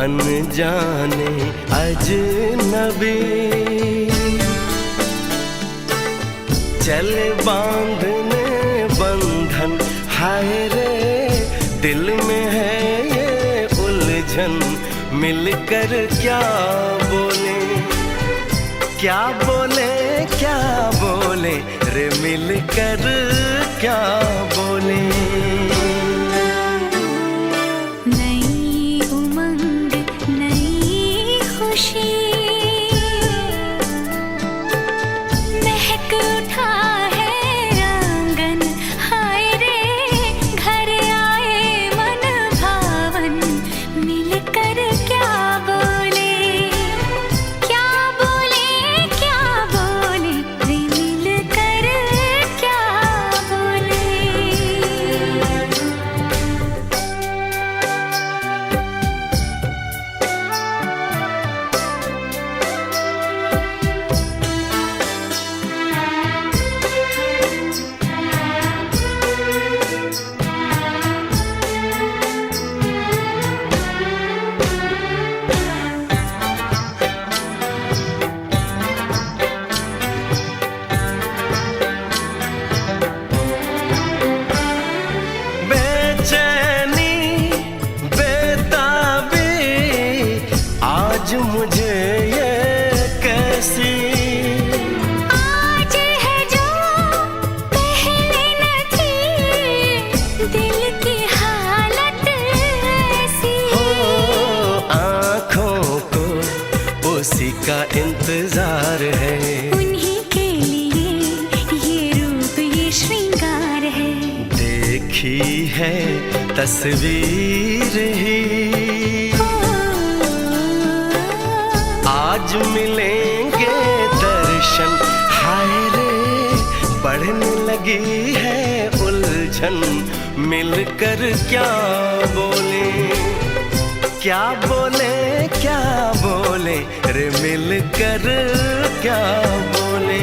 अनजाने अजनबी चले बांधने बंधन, हाय रे दिल में है ये उलझन। मिलकर क्या बोले, क्या बोले, क्या बोले रे, मिलकर क्या बोले। नई उमंग नई खुशी महक उठा है आंगन, हाय रे घर आए मन भावन। मिलकर क्या बोले, क्या बोले, क्या बोले रे, मिलकर क्या बोले। बेचैनी बेताबी आज मुझे ये कैसी, आज है जो पहले न थी, दिल की हालत ऐसी। हो आँखों को उसी का इंतजार है, उन्हीं के लिए ये रूप ये श्रृंगार है। देखी है तस्वीर ही आज मिलेंगे दर्शन, हाय रे बढ़ने लगी है उलझन। मिलकर क्या बोले, क्या बोले, क्या बोले रे, मिलकर क्या बोले।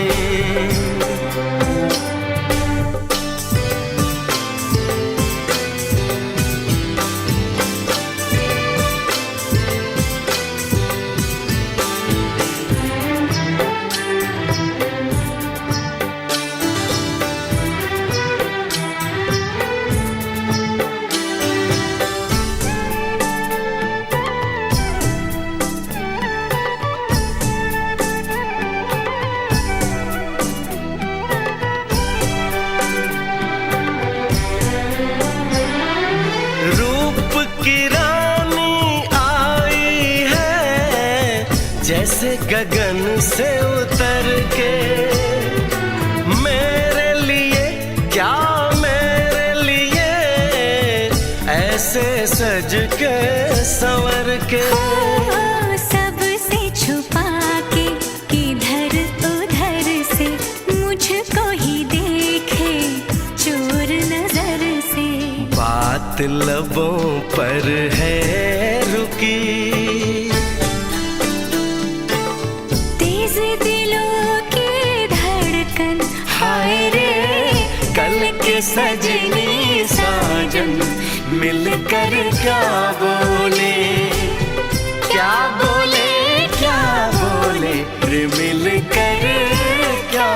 रूप की रानी आई है जैसे गगन से उतर के, मेरे लिए क्या मेरे लिए ऐसे सज के संवर के। सबसे छुपा के किधर उधर से मुझको ही देखे चोर नजर से। बात लबों पर है रुकी, तेज दिलों की धड़कन, हाय रे कल के सजनी साजन। मिलकर क्या बोले, क्या बोले, क्या बोले रे, मिलकर क्या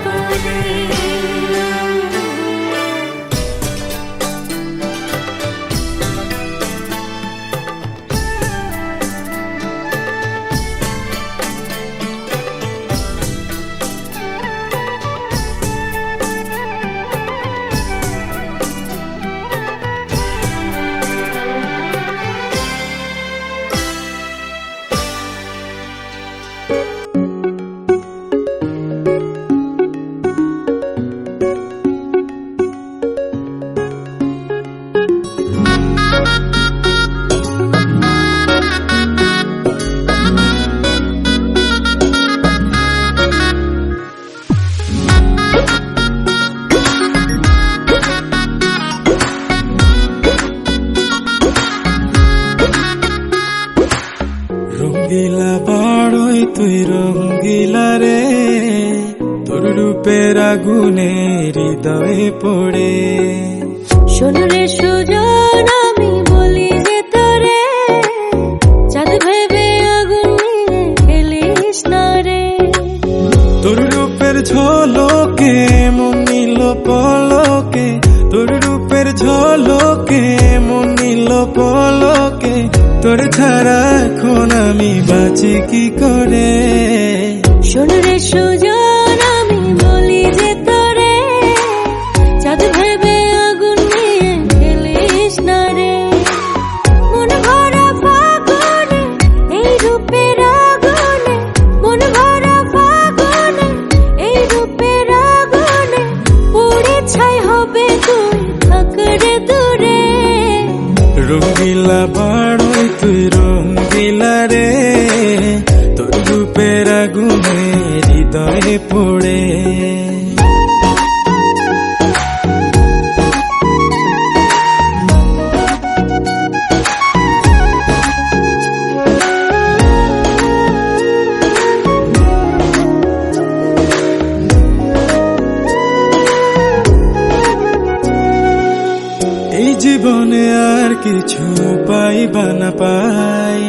बोले। রঙ্গিলা বড়ই তুই রঙ্গিলা রে, তোর রূপের আগুনে হৃদয়ে পড়ে। শোন রে সুজন আমি বলি যে তোরে, ঝলকে মন নিল পলকে, তোর ছাড়া এখন আমি বাঁচি কি করে। শোন রে সুজন আমি বলি যে তোরে, চাঁদ ভেবে আগুন নিয়ে খেলিস না রে। মন ভরা ফাগুনে এই রূপের আগুনে, মন ভরা ফাগুনে এই রূপের আগুনে, পুড়ে ছাই হবে তুই থাক রে দূরে। রঙ্গিলা বাড়ই তুই রঙ্গিলা রে, তোর রূপের আগুনে হৃদয়ে পড়ে। এই জীবনে আর কিছু পাইবা না পাই,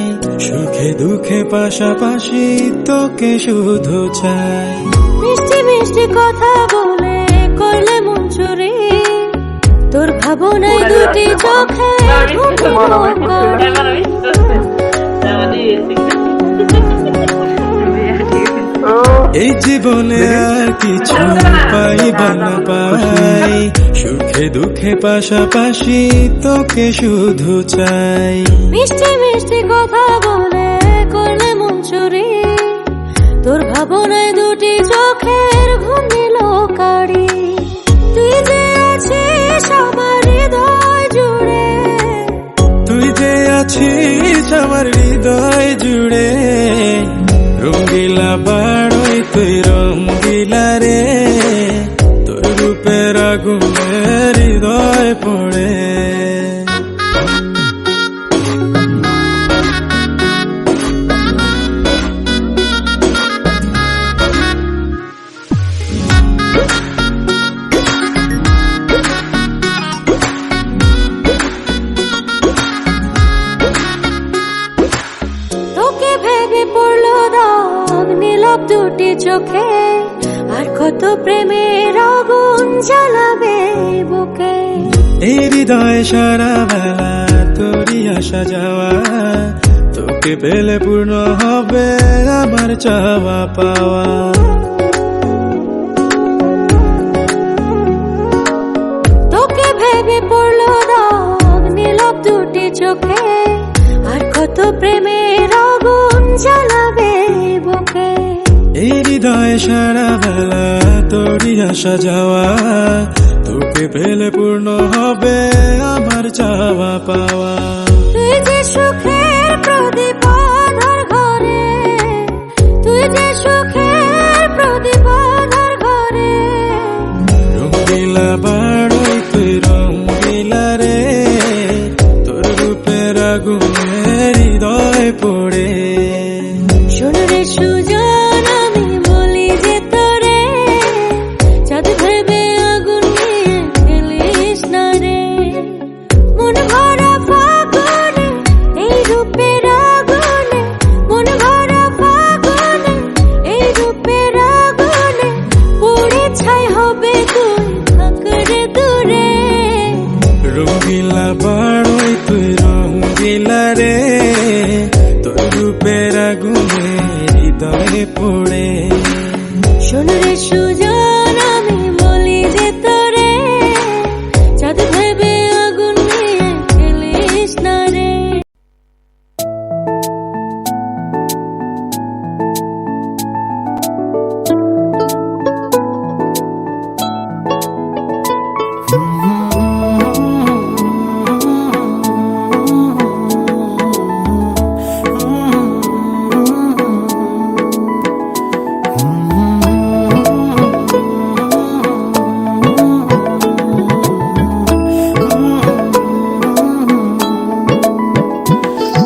সুখে দুঃখে পাশাপাশি তোকে শুধু চাই। মিষ্টি মিষ্টি কথা বলে করলে মন চুরি, তোর ভাবনায় দুটি চোখে এই জীবনে আর কিছু পাইবা না পাই, সুখে দুঃখে পাশাপাশি তোকে শুধু চাই। মিষ্টি মিষ্টি কথা বলে করলে মন চুরি, তোর ভাবনায় দুটি চোখের ঘুম দিল কারি। তুই যে আছিস আমার হৃদয় জুড়ে, তুই যে আছিস আমার হৃদয় জুড়ে। রঙ্গিলা বাড়ই তুই রঙ্গিলা রে, তোর রূপের আগুনে হৃদয় পড়ে। তোকে ভেবে পড়লো দাগ নীলব দুটি চোখে, আর কত প্রেমের আগুন জ্বালাবে বুকে। এই হৃদয় সারা বেলা তোরই আসা যাওয়া, তোকে পেলে পূর্ণ হবে আমার চাওয়া পাওয়া। তোকে ভেবে পড়লো দাগ নীলব দুটি চোখে, আর কত প্রেমের আগুন জ্বালাবে বুকে। এই হৃদয় সারা বেলা তোরই আসা যাওয়া, তোকে পেলে পূর্ণ হবে আমার চাওয়া পাওয়া। তুই যে সুখের প্রদীপ আধার ঘরে, তুই যে সুখের প্রদীপ আধার ঘরে। রঙ্গিলা বাড়ই তুই রঙ্গিলা রে, তোর রূপের আগুনে হৃদয় পড়ে। শোন রে সুজন আমি বলি যে তোরে, চাঁদ ভেবে আগুন নিয়ে খেলিস না রে। মন ভরা ফাগুনে এই রূপের আগুনে, মন ভরা ফাগুনে এই রূপের আগুনে, পুড়ে ছাই হবে তুই থাক রে দূরে। রঙ্গিলা বাড়ই তুই রঙ্গিলা রে, তোর রূপের আগুনে হৃদয়ে পড়ে। শোন রে সুজন আমি বলি যে তোরে, চাঁদ ভেবে আগুন নিয়ে খেলিস না রে।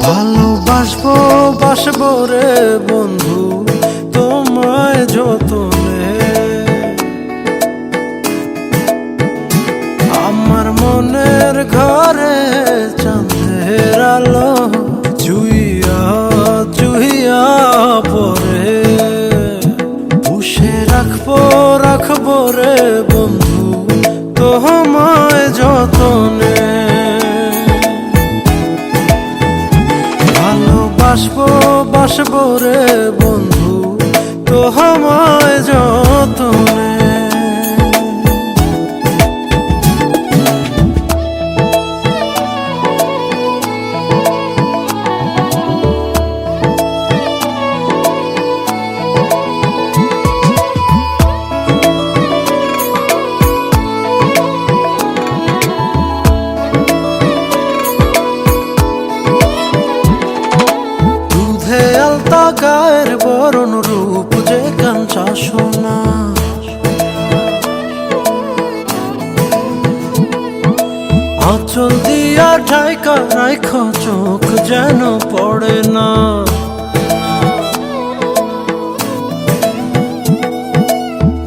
ভালোবাসবো বাসবো রে বন্ধু তোমায় যতনে, আমার মনের ঘরে চাঁদের আলো চুইয়া চুইয়া পরে। পুষে রাখবো রাখবো রে বন্ধু তোমায় যতনে। বরণ রূপ যে কাঞ্চা সোনা। আঁচল দিয়া ঢাকা রাখো চোখ যেন পড়ে না।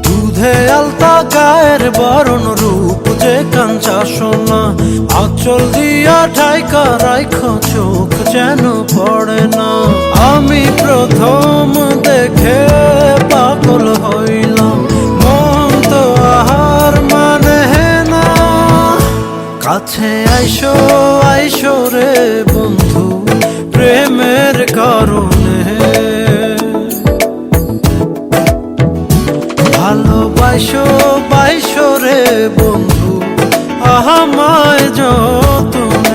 দুধে আলতা গায়ের বরণ রূপ যে কাঞ্চা সোনা। আঁচল দিয়া ঢাকা রাখো চোখ যেন পড়ে না। আমি প্রথম দেখে পাগল হইলাম, মন তো আহার মানে না। কাছে আইসো আইসো রে বন্ধু প্রেমের কারণে। ভালোবাসো বাইসো রে বন্ধু আমায় যতনে।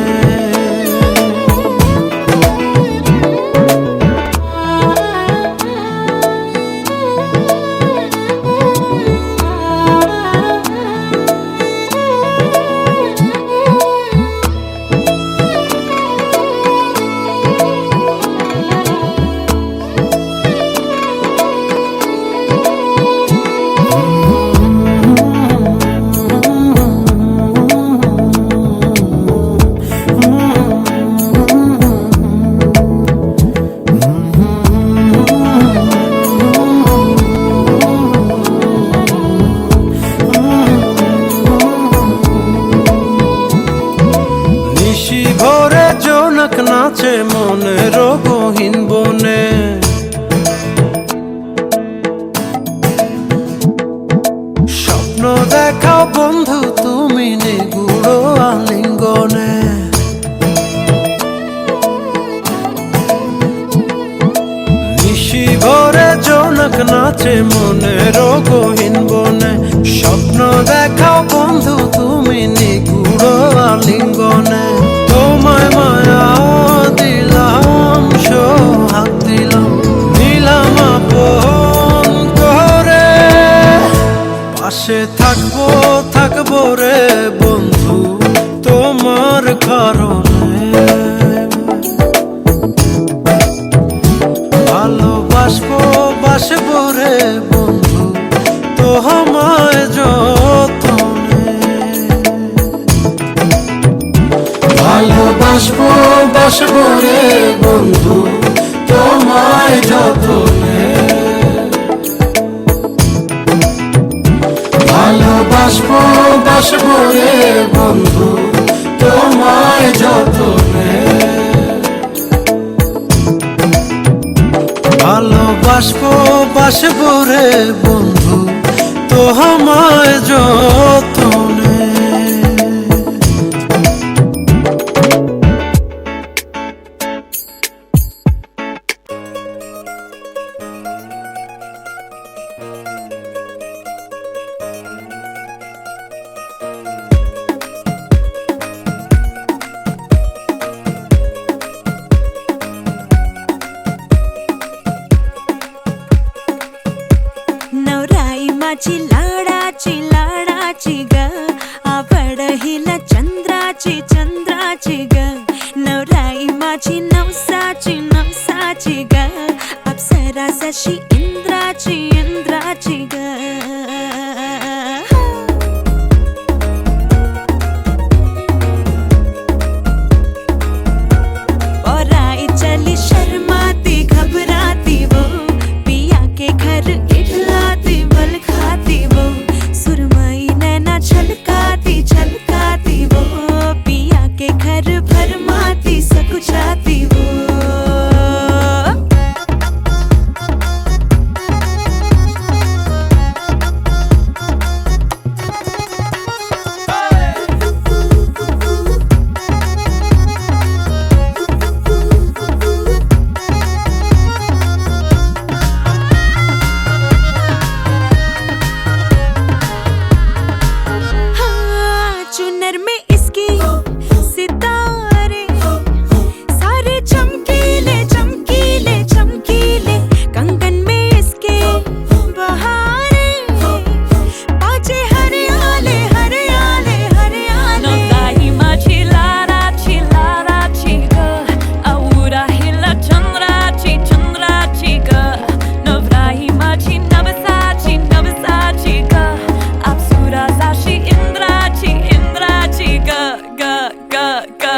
ভোরে জোনাক নাচে মনের গহীন বনে। স্বপ্ন দেখাও বন্ধু তুমি নিগুড় আলিঙ্গনে। নিশি ভোরে জোনাক নাচে মনের গহীন বনে। স্বপ্ন দেখাও বন্ধু তুমি নিগুড় আলিঙ্গনে। তোমায় মায়া দিলাম সোহাগ দিলাম, নিলাম আপন করে। পাশে থাকবো থাকবো রে বন্ধু তোমার কারণে। ভালোবাসবো বাসবো রে বন্ধু তোমায় যতনে। ভালোবাসবো বাসবো রে বন্ধু তোমায় যতনে। ভালোবাসবো বাসবো রে বন্ধু তোমায় যতনে। ভালোবাসবো বাসবো রে বন্ধু তোমায় যতনে। माझी लाडाची ग आवड हिला चंद्राची ग. नवराई माझी नवसाची ग अप्सरा जशी इंद्राची ग. औराई चली शर्माती घबराती वो, पिया के घर इठलाती बल खाती वो. सुरमई नैना छलकाती वो, पिया के घर भरमाती सकुचाती वो. কা